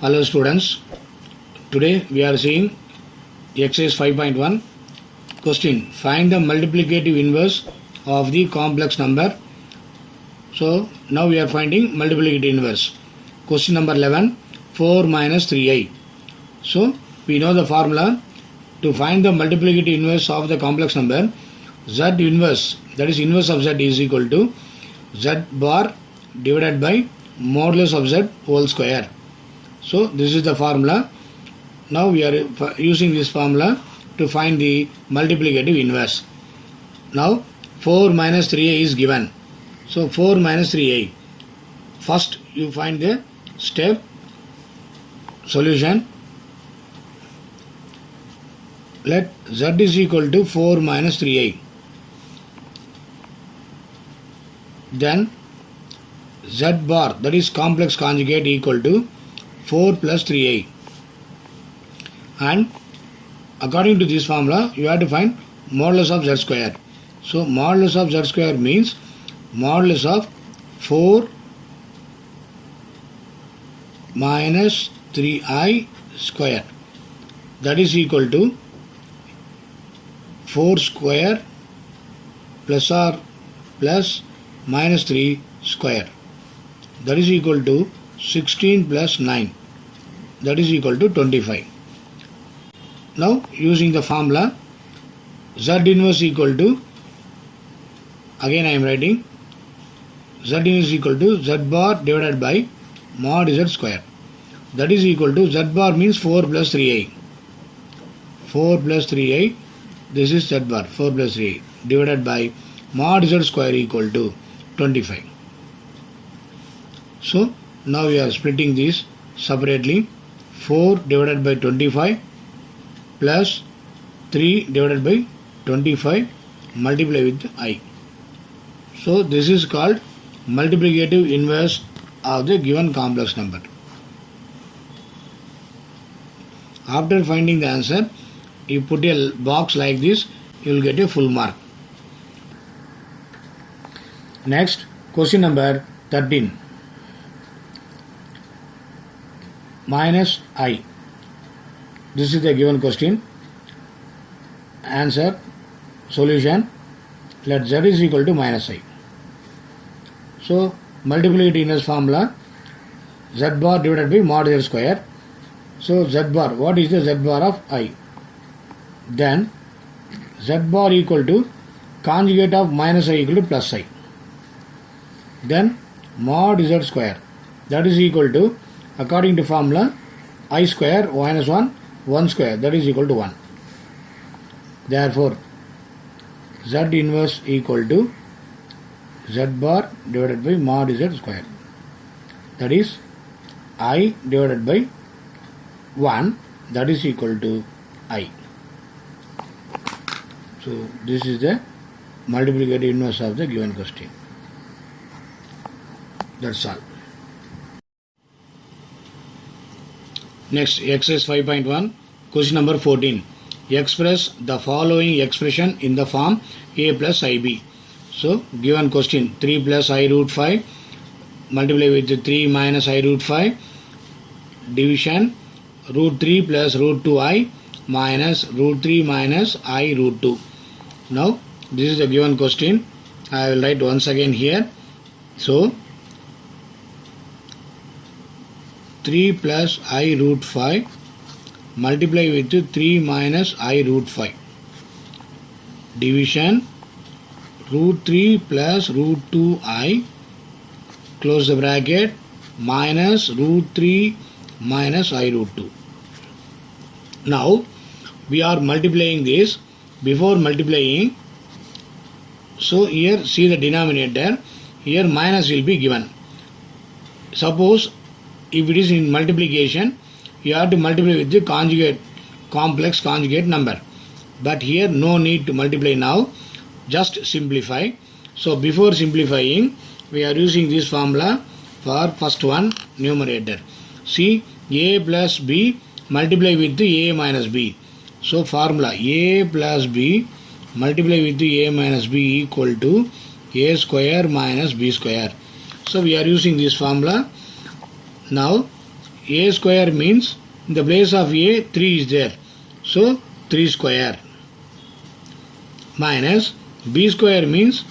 Hello students, today we are seeing exercise 5.1. Question: find the multiplicative inverse of the complex number. So now we are finding multiplicative inverse. Question number 11, 4 minus 3i. So we know the formula to find the multiplicative inverse of the complex number. Z inverse, that is inverse of z, is equal to z bar divided by modulus of z whole square. So this is the formula. Now we are using this formula to find the multiplicative inverse. Now 4 minus 3a is given. So 4 minus 3a. First you find the step solution. Let z is equal to 4 minus 3a. Then z bar, that is complex conjugate, equal to 4 plus 3a. And according to this formula, you have to find modulus of z square. So modulus of z square means modulus of 4 minus 3i square. That is equal to 4 square plus or plus minus 3 square. That is equal to 16 plus 9. That is equal to 25. Now using the formula, z inverse equal to, again I am writing, z inverse equal to z bar divided by mod z square. That is equal to, z bar means 4 plus 3i. 4 plus 3i, this is z bar, 4 plus 3i, divided by mod z square equal to 25. So now we are splitting this separately. 4 divided by 25 plus 3 divided by 25 multiply with I. So this is called multiplicative inverse of the given complex number. After finding the answer, you put a box like this, you will get a full mark. Next, question number 13. Minus I. This is the given question. Answer, solution. Let z is equal to minus I. So multiplicative inverse formula, z bar divided by mod z square. So z bar, what is the z bar of I? Then z bar equal to conjugate of minus I equal to plus I. Then mod z square, that is equal to, according to formula, I square minus 1 square, that is equal to 1. Therefore z inverse equal to z bar divided by mod z square, that is I divided by 1, that is equal to I. So this is the multiplicative inverse of the given question. That's all. Next, exercise 5.1, question number 14. Express the following expression in the form a plus ib. So given question, 3 plus I root 5 multiply with 3 minus I root 5 division root 3 plus root 2i minus root 3 minus I root 2. Now this is the given question. I will write once again here. So 3 plus I root 5 multiply with 3 minus I root 5 division root 3 plus root 2i close the bracket minus root 3 minus I root 2. Now we are multiplying this. Before multiplying, so here see the denominator, here minus will be given. Suppose if it is in multiplication, you have to multiply with the conjugate, complex conjugate number. But here no need to multiply now, just simplify. So before simplifying, we are using this formula for first one, numerator. See, a plus b multiply with a minus b. So formula, a plus b multiply with a minus b equal to a square minus b square. So we are using this formula. Now a square means in the place of a 3 is there. So 3 square minus b square means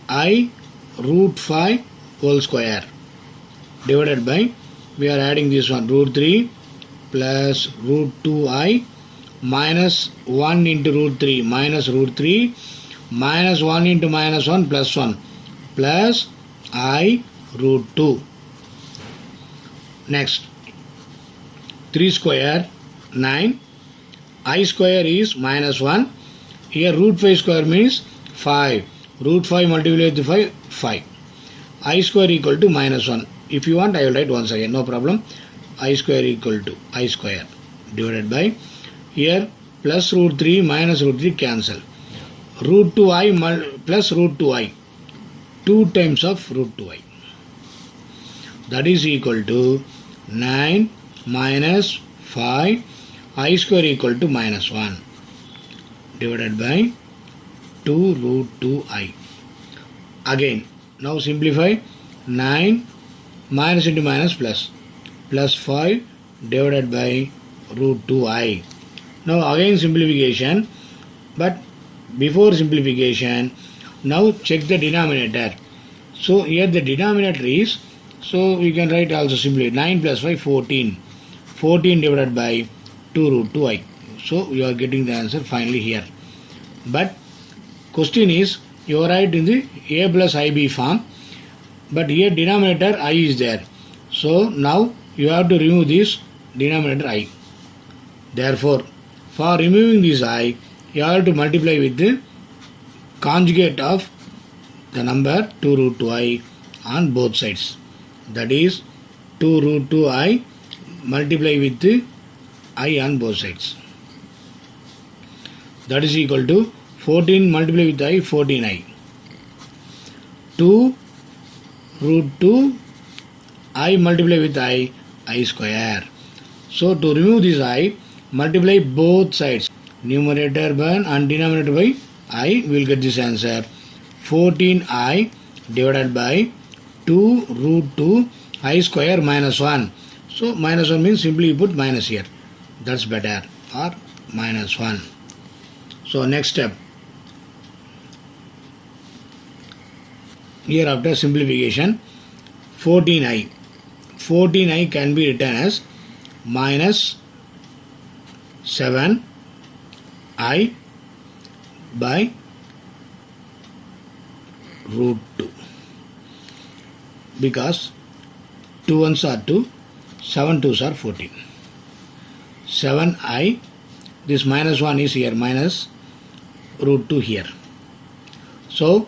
I root 5 whole square divided by, we are adding this one, root 3 plus root 2I minus 1 into root 3 minus root 3 minus 1 into minus 1 plus I root 2. Next, 3 square 9, I square is minus 1. Here root 5 square means 5. Root 5 multiplied with 5. I square equal to minus 1. If you want, I will write once again, no problem. I square equal to I square divided by, here plus root 3 minus root 3 cancel. Root 2I plus root 2I. 2 times of root 2I. That is equal to 9 minus 5 I square equal to minus 1 divided by 2 root 2I. Again, now simplify. 9 minus into minus plus 5 divided by root 2I. Now again simplification, but before simplification, now check the denominator. So here the denominator is, so we can write also simply 9 plus 5 14. 14 divided by 2 root 2I. So you are getting the answer finally here. But question is, you write in the a plus ib form, but here denominator I is there. So now you have to remove this denominator I. Therefore, for removing this I, you have to multiply with the conjugate of the number 2 root 2I on both sides. That is 2 root 2I multiply with the I on both sides. That is equal to 14 multiply with I, 14I. 2 root 2 I multiply with I square. So to remove this I, multiply both sides, numerator by and denominator by I, will get this answer. 14I divided by 2 root 2 I square minus 1. So minus 1 means simply you put minus here. That's better, or minus 1. So next step. Here after simplification, 14I. 14I can be written as minus 7I by root 2. Because 2 ones are 2, 7 2s are 14. 7I, this minus 1 is here, minus root 2 here. So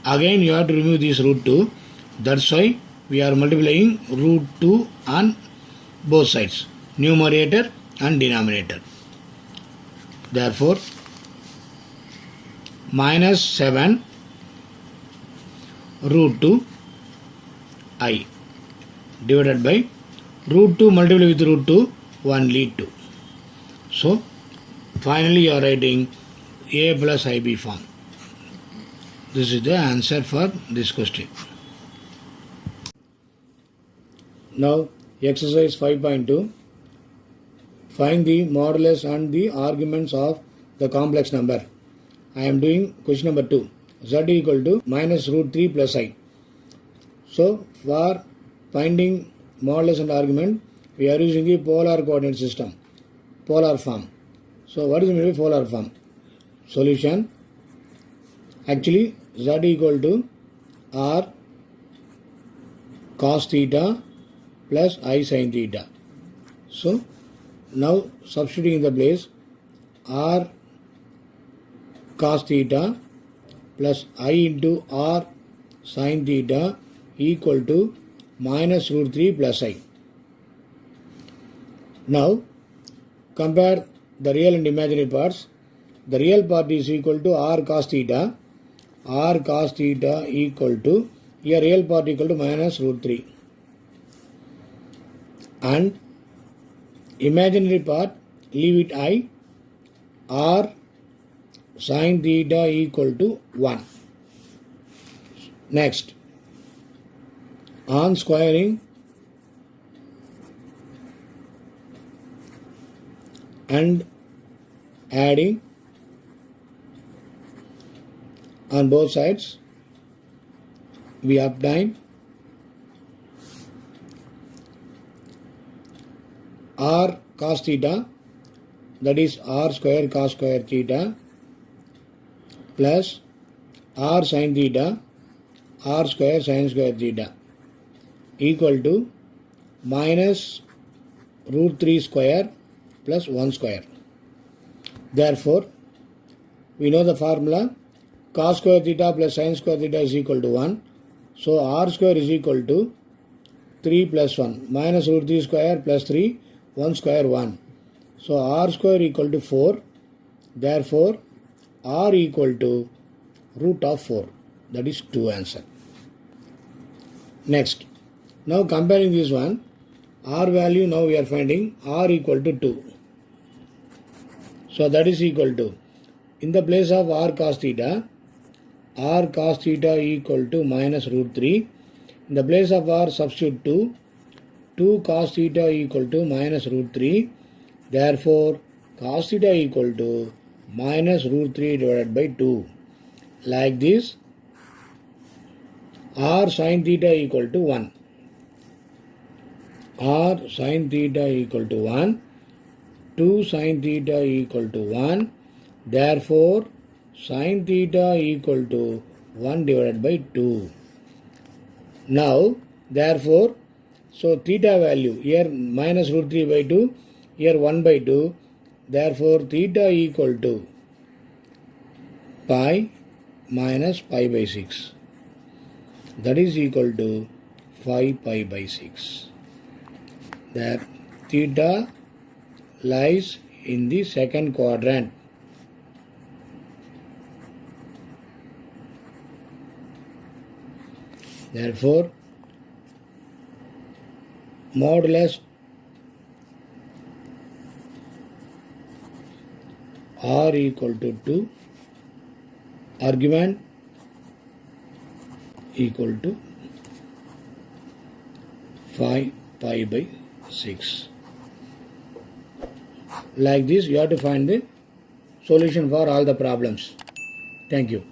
again you have to remove this root 2. That's why we are multiplying root 2 on both sides, numerator and denominator. Therefore, minus 7 root 2 I divided by root 2 multiplied with root 2, 1 lead 2. So finally you are writing a plus ib form. This is the answer for this question. Now exercise 5.2. Find the modulus and the arguments of the complex number. I am doing question number 2. Z equal to minus root 3 plus I. So for finding modulus and argument, we are using the polar coordinate system, polar form. So what is the meaning of polar form? Solution. Actually Z equal to R cos theta plus I sin theta. So now substituting in the place, R cos theta plus I into R sin theta equal to minus root 3 plus I. Now compare the real and imaginary parts. The real part is equal to R cos theta. R cos theta equal to, here real part equal to minus root 3. And imaginary part, leave it I. R sin theta equal to 1. Next, on squaring, and adding on both sides, we obtain r cos theta, that is r square cos square theta, plus r sin theta, r square sin square theta, equal to minus root 3 square plus 1 square. Therefore, we know the formula, cos square theta plus sin square theta is equal to 1. So r square is equal to 3 plus 1, minus root 3 square plus 3, 1 square 1. So r square equal to 4. Therefore, r equal to root of 4. That is 2 answer. Next, now comparing this one, r value now we are finding r equal to 2. So that is equal to, in the place of r cos theta equal to minus root 3. In the place of r substitute 2 cos theta equal to minus root 3. Therefore, cos theta equal to minus root 3 divided by 2. Like this, r sin theta equal to 1. R sin theta equal to 1. 2 sin theta equal to 1. Therefore, sin theta equal to 1 divided by 2. Now, therefore, so theta value, here minus root 3 by 2, here 1 by 2. Therefore, theta equal to pi minus pi by 6. That is equal to 5 pi by 6. There, theta lies in the second quadrant. Therefore, modulus r equal to 2, argument equal to 5 pi by 6. Like this, you have to find the solution for all the problems. Thank you.